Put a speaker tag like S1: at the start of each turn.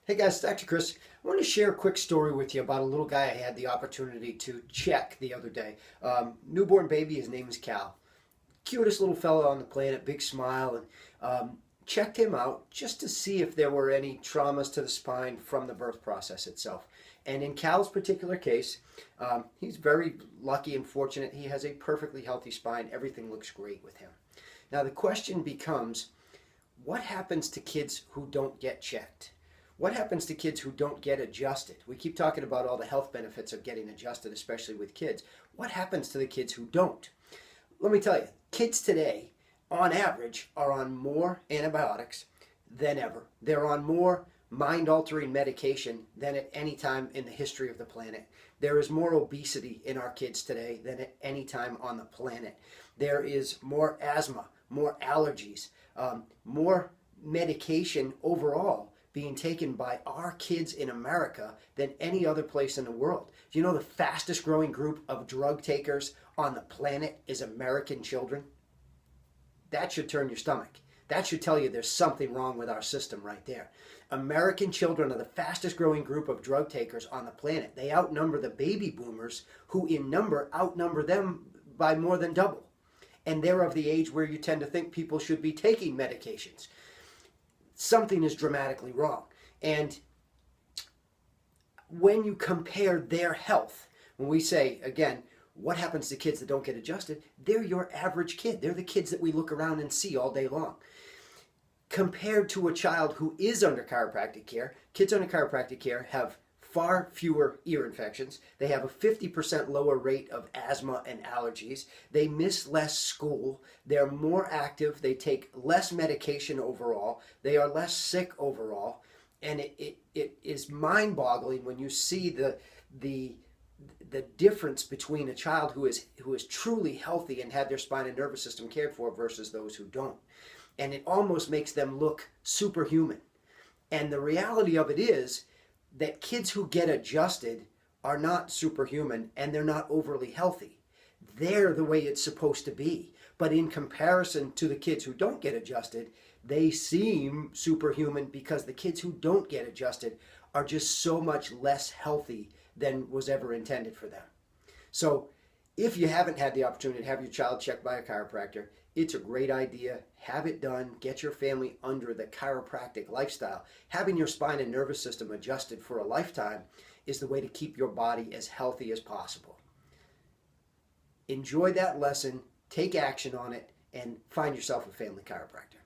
S1: Hey guys, it's Dr. Chris. I want to share a quick story with you about a little guy I had the opportunity to check the other day. Newborn baby, his name is Cal. Cutest little fellow on the planet, big smile, and checked him out just to see if there were any traumas to the spine from the birth process itself. And in Cal's particular case, he's very lucky and fortunate. He has a perfectly healthy spine. Everything looks great with him. Now the question becomes, what happens to kids who don't get checked? What happens to kids who don't get adjusted? We keep talking about all the health benefits of getting adjusted, especially with kids. What happens to the kids who don't? Let me tell you, kids today, on average, are on more antibiotics than ever. They're on more mind-altering medication than at any time in the history of the planet. There is more obesity in our kids today than at any time on the planet. There is more asthma, more allergies, more medication overall being taken by our kids in America than any other place in the world. Do you know the fastest growing group of drug takers on the planet is American children? That should turn your stomach. That should tell you there's something wrong with our system right there. American children are the fastest growing group of drug takers on the planet. They outnumber the baby boomers, who in number outnumber them by more than double. And they're of the age where you tend to think people should be taking medications. Something is dramatically wrong. And when you compare their health, when we say, again, what happens to kids that don't get adjusted? They're your average kid. They're the kids that we look around and see all day long. Compared to a child who is under chiropractic care, kids under chiropractic care have far fewer ear infections. They have a 50% lower rate of asthma and allergies. They miss less school. They're more active. They take less medication overall. They are less sick overall. And it is mind-boggling when you see the difference between a child who is truly healthy and had their spine and nervous system cared for versus those who don't. And it almost makes them look superhuman. And the reality of it is that kids who get adjusted are not superhuman and they're not overly healthy. They're the way it's supposed to be. But in comparison to the kids who don't get adjusted, they seem superhuman because the kids who don't get adjusted are just so much less healthy than was ever intended for them. So if you haven't had the opportunity to have your child checked by a chiropractor, it's a great idea. Have it done. Get your family under the chiropractic lifestyle. Having your spine and nervous system adjusted for a lifetime is the way to keep your body as healthy as possible. Enjoy that lesson, take action on it, and find yourself a family chiropractor.